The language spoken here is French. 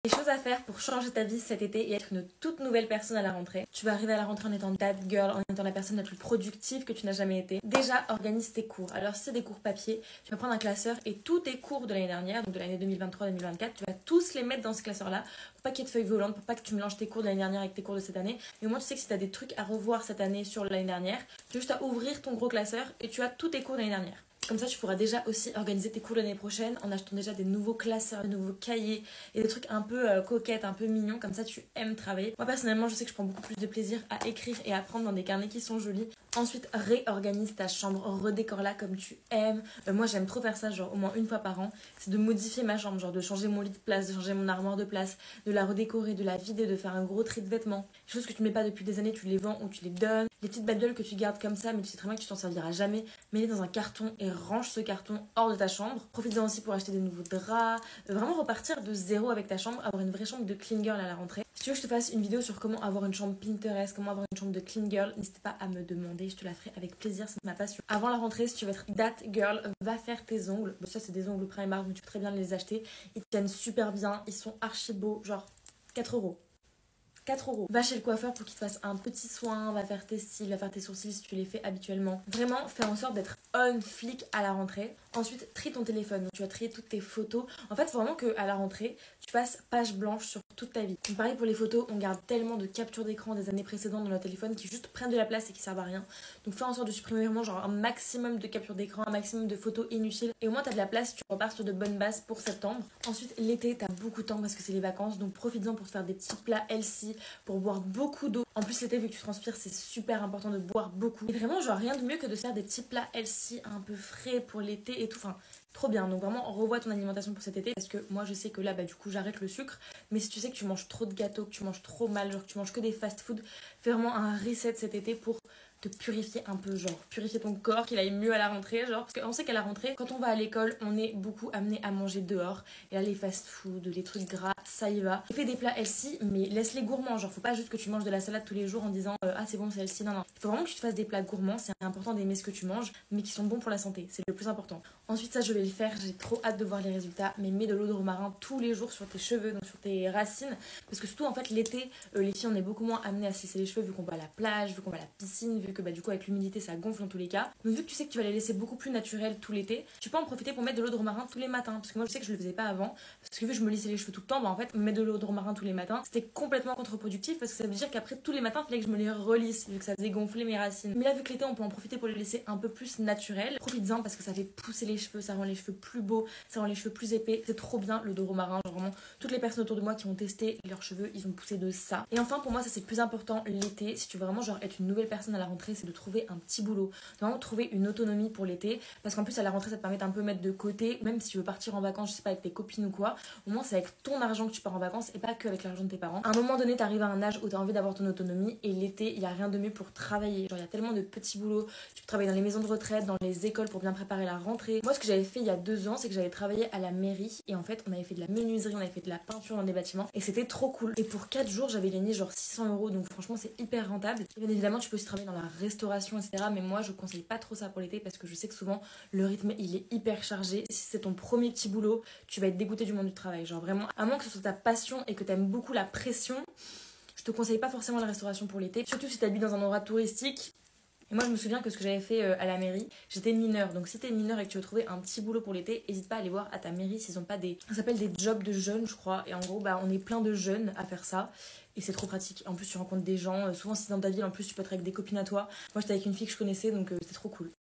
Les choses à faire pour changer ta vie cet été et être une toute nouvelle personne à la rentrée. Tu vas arriver à la rentrée en étant that girl, en étant la personne la plus productive que tu n'as jamais été. Déjà, organise tes cours. Alors si c'est des cours papier, tu vas prendre un classeur et tous tes cours de l'année dernière, donc de l'année 2023-2024, tu vas tous les mettre dans ce classeur-là pour pas qu'il y ait de feuilles volantes, pour pas que tu mélanges tes cours de l'année dernière avec tes cours de cette année. Et au moins tu sais que si tu as des trucs à revoir cette année sur l'année dernière, tu as juste à ouvrir ton gros classeur et tu as tous tes cours de l'année dernière. Comme ça, tu pourras déjà aussi organiser tes cours l'année prochaine en achetant déjà des nouveaux classeurs, des nouveaux cahiers et des trucs un peu coquettes, un peu mignons. Comme ça, tu aimes travailler. Moi, personnellement, je sais que je prends beaucoup plus de plaisir à écrire et à prendre dans des carnets qui sont jolis. Ensuite, réorganise ta chambre, redécore-la comme tu aimes. Moi, j'aime trop faire ça, genre au moins une fois par an. C'est de modifier ma chambre, genre de changer mon lit de place, de changer mon armoire de place, de la redécorer, de la vider, de faire un gros tri de vêtements. Les choses que tu mets pas depuis des années, tu les vends ou tu les donnes. Les petites babioles que tu gardes comme ça, mais tu sais très bien que tu t'en serviras jamais. Mets-les dans un carton et range ce carton hors de ta chambre. Profite-en aussi pour acheter des nouveaux draps. Vraiment repartir de zéro avec ta chambre, avoir une vraie chambre de clean girl à la rentrée. Si tu veux que je te fasse une vidéo sur comment avoir une chambre Pinterest, comment avoir une chambre de clean girl, n'hésite pas à me demander, je te la ferai avec plaisir, c'est ma passion. Avant la rentrée, si tu veux être that girl, va faire tes ongles. Bon, ça c'est des ongles Primark, mais tu peux très bien les acheter. Ils tiennent super bien, ils sont archi beaux, genre 4 €. 4 €. Va chez le coiffeur pour qu'il te fasse un petit soin, va faire tes cils, va faire tes sourcils si tu les fais habituellement. Vraiment, fais en sorte d'être on flic à la rentrée. Ensuite, trie ton téléphone. Donc, tu vas trier toutes tes photos. En fait, faut vraiment qu'à la rentrée, tu fasses page blanche sur toute ta vie. Donc, pareil pour les photos, on garde tellement de captures d'écran des années précédentes dans notre téléphone qui juste prennent de la place et qui servent à rien. Donc, fais en sorte de supprimer vraiment genre un maximum de captures d'écran, un maximum de photos inutiles. Et au moins, tu as de la place, tu repars sur de bonnes bases pour septembre. Ensuite, l'été, tu as beaucoup de temps parce que c'est les vacances. Donc, profites-en pour te faire des petits plats healthy, pour boire beaucoup d'eau. En plus, l'été, vu que tu transpires, c'est super important de boire beaucoup. Et vraiment, genre, rien de mieux que de faire des petits plats healthy, un peu frais pour l'été et tout. Enfin, trop bien. Donc, vraiment, revois ton alimentation pour cet été. Parce que moi, je sais que là, bah, du coup, j'arrête le sucre. Mais si tu sais que tu manges trop de gâteaux, que tu manges trop mal, genre que tu manges que des fast-food, fais vraiment un reset cet été pour te purifier un peu, genre purifier ton corps, qu'il aille mieux à la rentrée, genre parce qu'on sait qu'à la rentrée, quand on va à l'école, on est beaucoup amené à manger dehors, et là les fast-food, les trucs gras, ça y va. Fais des plats healthy, mais laisse-les gourmands, genre faut pas juste que tu manges de la salade tous les jours en disant ah c'est bon c'est healthy, non non. Il faut vraiment que tu te fasses des plats gourmands, c'est important d'aimer ce que tu manges, mais qui sont bons pour la santé, c'est le plus important. Ensuite ça je vais le faire, j'ai trop hâte de voir les résultats, mais mets de l'eau de romarin tous les jours sur tes cheveux, donc sur tes racines, parce que surtout en fait l'été, les filles on est beaucoup moins amenées à se lisser les cheveux vu qu'on va à la plage, vu qu'on va à la piscine, vu que bah du coup avec l'humidité ça gonfle dans tous les cas. Donc vu que tu sais que tu vas les laisser beaucoup plus naturels tout l'été, tu peux en profiter pour mettre de l'eau de romarin tous les matins, parce que moi je sais que je le faisais pas avant, parce que vu que je me lissais les cheveux tout le temps, bah en fait mettre de l'eau de romarin tous les matins c'était complètement contre-productif, parce que ça veut dire qu'après tous les matins il fallait que je me les relisse, vu que ça faisait gonfler mes racines. Mais là vu que l'été on peut en profiter pour les laisser un peu plus naturels, profites-en parce que ça fait pousser les cheveux, ça rend les cheveux plus beaux, ça rend les cheveux plus épais, c'est trop bien l'eau de romarin, genre vraiment toutes les personnes autour de moi qui ont testé leurs cheveux ils ont poussé de ça. Et enfin pour moi ça c'est le plus important l'été, si tu veux vraiment genre être une nouvelle personne à la rentrée, c'est de trouver un petit boulot, vraiment trouver une autonomie pour l'été, parce qu'en plus à la rentrée ça te permet d'un peu mettre de côté, même si tu veux partir en vacances, je sais pas, avec tes copines ou quoi, au moins c'est avec ton argent que tu pars en vacances et pas que avec l'argent de tes parents. À un moment donné t'arrives à un âge où t'as envie d'avoir ton autonomie, et l'été il y a rien de mieux pour travailler, genre il y a tellement de petits boulots, tu peux travailler dans les maisons de retraite, dans les écoles pour bien préparer la rentrée. Moi ce que j'avais fait il y a 2 ans, c'est que j'avais travaillé à la mairie, et en fait on avait fait de la menuiserie, on avait fait de la peinture dans des bâtiments, et c'était trop cool. Et pour 4 jours j'avais gagné genre 600 €, donc franchement c'est hyper rentable. Et bien évidemment tu peux aussi travailler dans la restauration etc, mais moi je conseille pas trop ça pour l'été parce que je sais que souvent le rythme il est hyper chargé. Si c'est ton premier petit boulot, tu vas être dégoûté du monde du travail, genre vraiment, à moins que ce soit ta passion et que t'aimes beaucoup la pression, je te conseille pas forcément la restauration pour l'été, surtout si t'habites dans un endroit touristique. Et moi je me souviens que ce que j'avais fait à la mairie, j'étais mineure, donc si t'es mineure et que tu veux trouver un petit boulot pour l'été, n'hésite pas à aller voir à ta mairie s'ils ont pas des... Ça s'appelle des jobs de jeunes je crois, et en gros bah on est plein de jeunes à faire ça, et c'est trop pratique. En plus tu rencontres des gens, souvent si c'est dans ta ville, en plus tu peux être avec des copines à toi. Moi j'étais avec une fille que je connaissais, donc c'était trop cool.